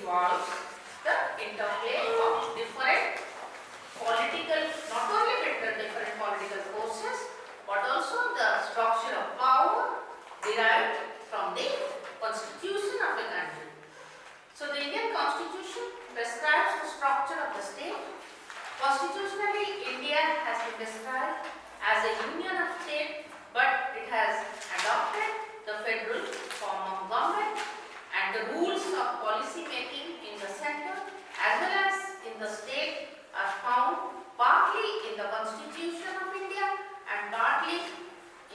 involves the interplay of different political, not only with the different political forces, but also the structure of power derived from the constitution of a country. So the Indian constitution prescribes the structure of the state. Constitutionally, India has been described as a union of states, but it has adopted the federal form of government, and the rules of policy making in the center as well as in the state are found partly in the Constitution of India and partly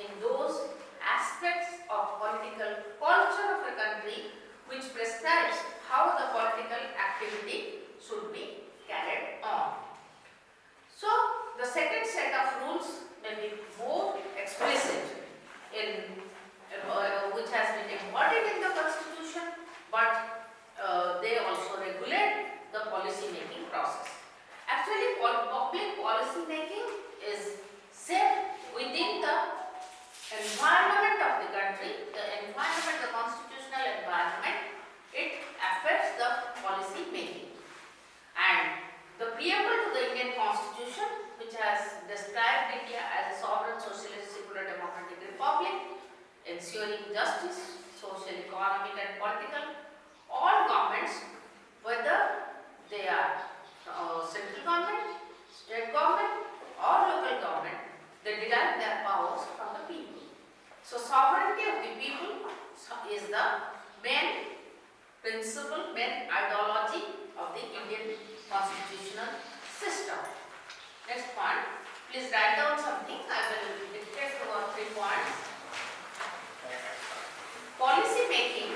in those aspects of political culture of a country which prescribes how the political activity should be carried on. So, the second set of rules may be more explicit in which has been embodied in the Constitution, but they also regulate the policy making process. Actually, public policy making is set within the environment of the country, the environment, the constitutional environment. It affects the policy making. And the preamble to the Indian Constitution, which has described India as a sovereign, socialist, secular, democratic republic, ensuring justice, social, economic and political, all governments, whether they are central government, state government or local government, they derive their powers from the people. So sovereignty of the people is the main principle, main ideology of the Indian constitutional system. Next point, please write down something. I will dictate 2 or 3 points. Policy making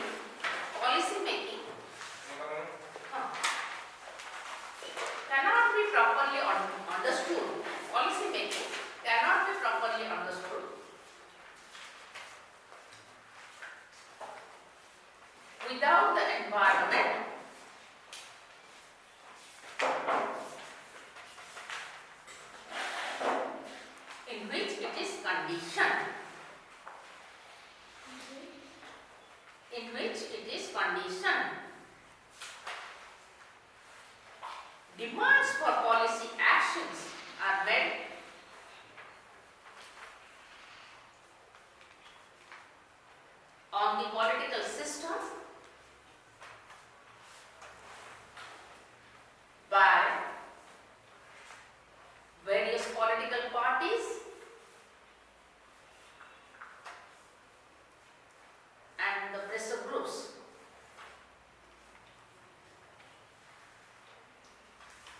cannot be properly understood. Policy making cannot be properly understood without the environment in which it is conditioned. Demands for policy actions are made on the political system by various political parties and the pressure groups.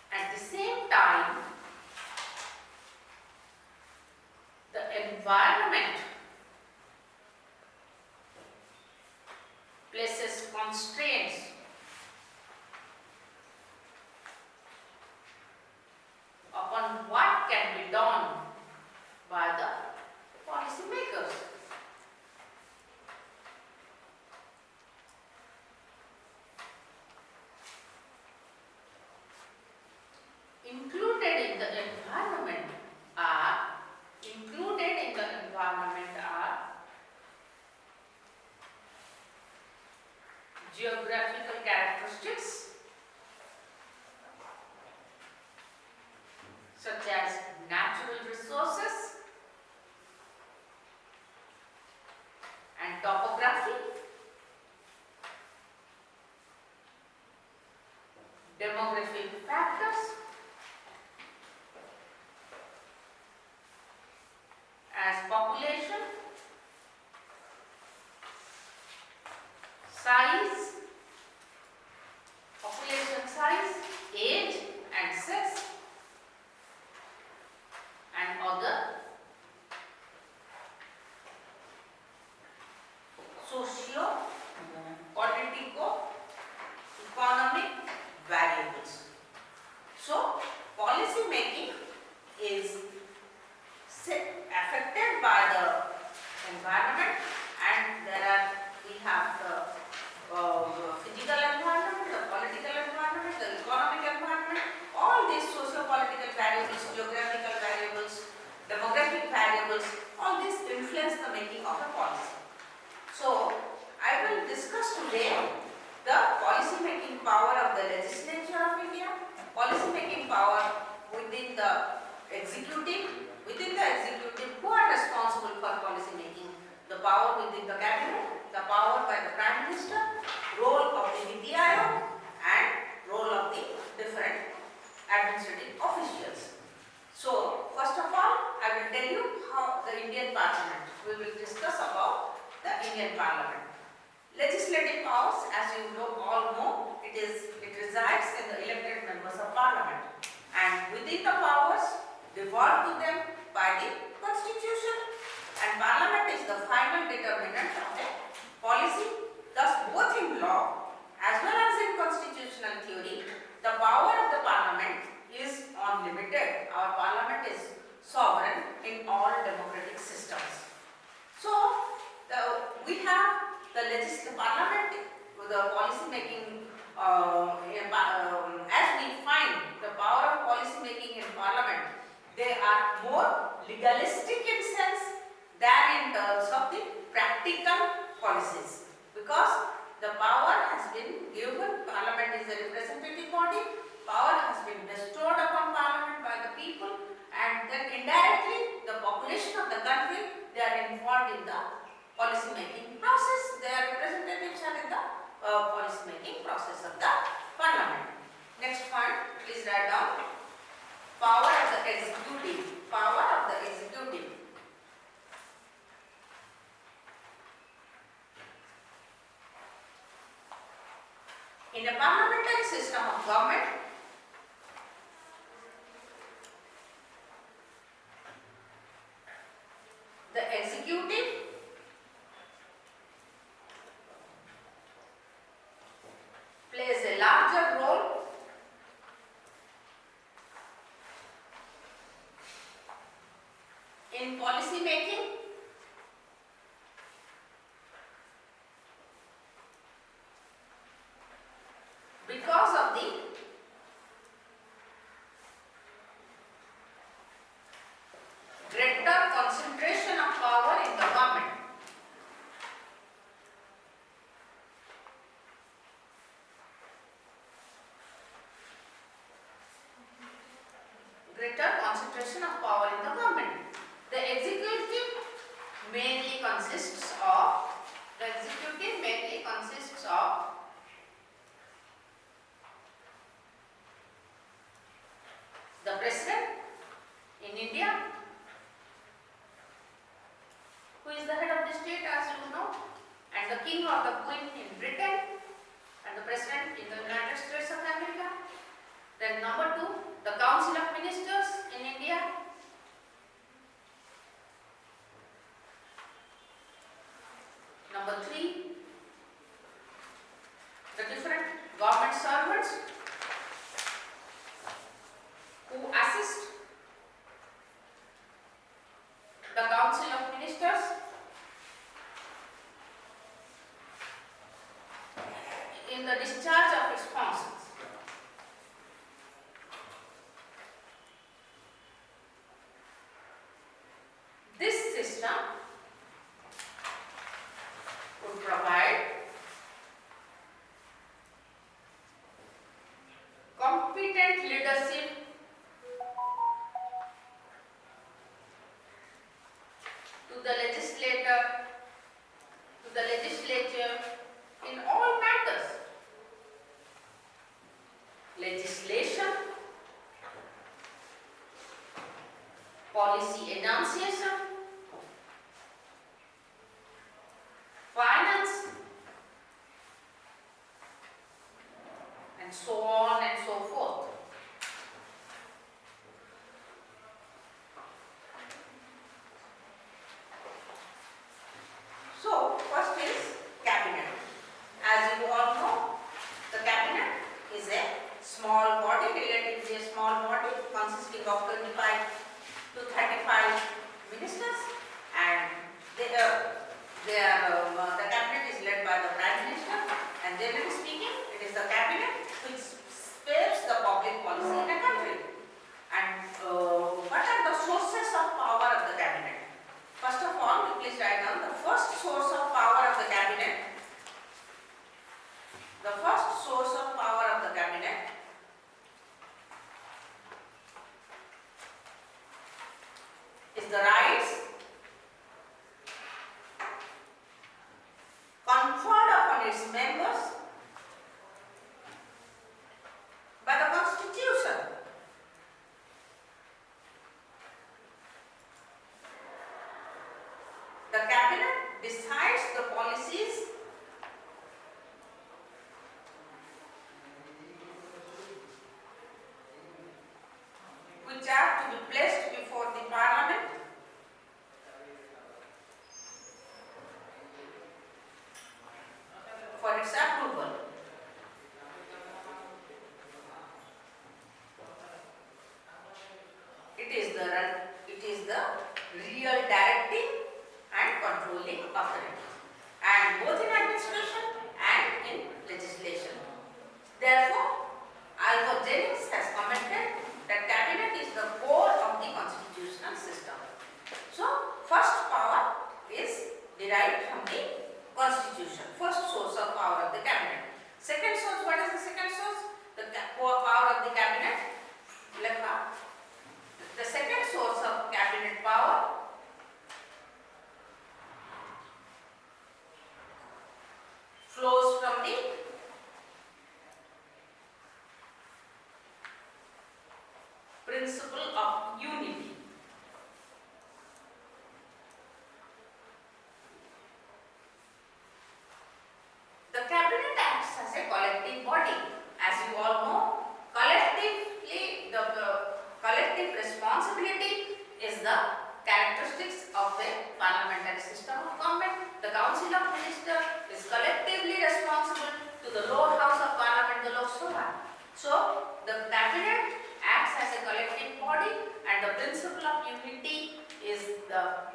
At the same time, the environment places constraints upon what can be done by the policymakers. Included in the environment are geographical characteristics such as natural resources and topography, demographic factors as population, population size, age and sex, and other socio-politico-economic variables. So, legislature of India, policy making power within the executive, who are responsible for policy making, the power within the cabinet, the power by the Prime Minister, role of the Niti Aayog, and role of the different administrative officials. So, first of all, I will tell you how the Indian Parliament. We will discuss about the Indian Parliament. Legislative powers, as you all know, it resides in the elected members of Parliament, and within the powers devolved to them by the Constitution, and Parliament is the final determinant of the policy. Thus, both in law as well as in constitutional theory, the power of the Parliament is unlimited. Our Parliament is sovereign in all democratic systems. So, we have the Parliament, the policy making, as we find the power of policy making in Parliament, they are more legalistic in sense than in terms of the practical policies, because the power has been given. Parliament is a representative body, power has been bestowed upon Parliament by the people, and then indirectly the population of the country, they are involved in the policy making process. Their representatives are in the policy making process of the Parliament. Next point, please write down power of the executive. Power of the executive. In a parliamentary system of government, the executive plays a larger role in policy making because of the greater concentration of power in the government. Greater concentration of power in the government. The executive mainly consists of the President in India, who is the head of the state, as you know, and the King or the Queen in Britain, and the President in the United States of America. Then number 2, the Council of Ministers in India. Number 3, the different government servants who assist the Council of Ministers in the discharge of its functions. This system would provide competent leadership to the legislature in all matters. Legislation, policy enunciation, finance, and so on and so forth. So, first is cabinet. As you all know, the cabinet is a small body, relatively a small body, consisting of 25 to 35 ministers, and the cabinet is led by the Prime Minister, and generally speaking, it is the cabinet which shapes the public policy in a country. And what are the sources of power of the cabinet? First of all, you please write down the first source of power of the cabinet. The first source of power of the cabinet which are to be placed before the Parliament for its approval. It is the real directing and controlling authority, and both in administration and in legislation. Therefore, Alfred Jennings has commented that cabinet is the core of the constitutional system. So, first power is derived from the constitution. First source of power of the cabinet. Second source, what is the second source? The core power of the cabinet. The second source of cabinet power flows from the principle of unity. The cabinet acts as a collective body. As you all know, collectively, the collective responsibility is the characteristics of the parliamentary system of government. The Council of Ministers is collectively responsible to the lower house of parliament, the Lok Sabha. So, the cabinet acts as a collective body, and the principle of unity is the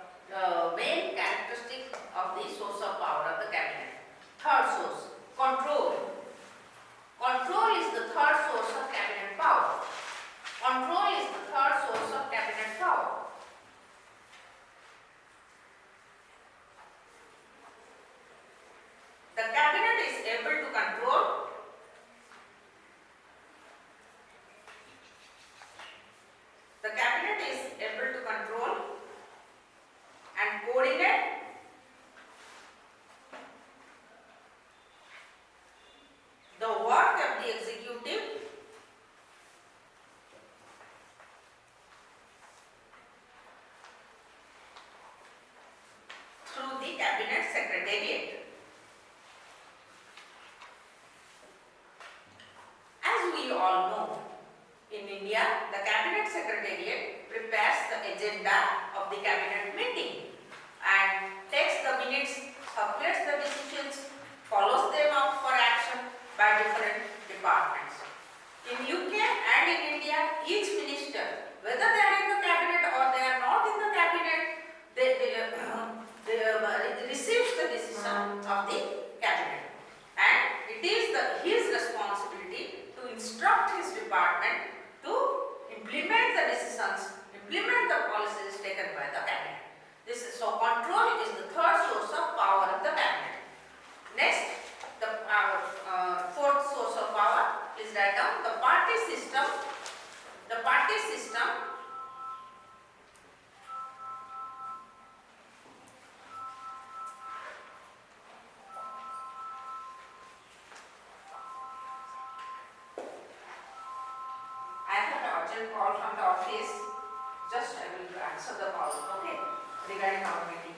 main characteristic of the source of power of the cabinet. Third source, control. Control is the third source of cabinet power. Control is the third source of cabinet power. The cabinet is able to control and coordinate the work of the executive through the cabinet secretariat. As we all know, in India, the cabinet secretariat prepares the agenda of the cabinet meeting and takes the minutes, circulates the decisions, follows them up for action by different departments. In UK and in India, each minister, whether they are in the cabinet or they are not in the cabinet, they receives the decision of the cabinet, and it is his responsibility to instruct his department to implement the decisions, implement the policies taken by the cabinet. So control is the third source of power of the cabinet. Next, the fourth source of power is write down the party system. The party system call from the office. Just I will answer the call, okay, regarding our meeting.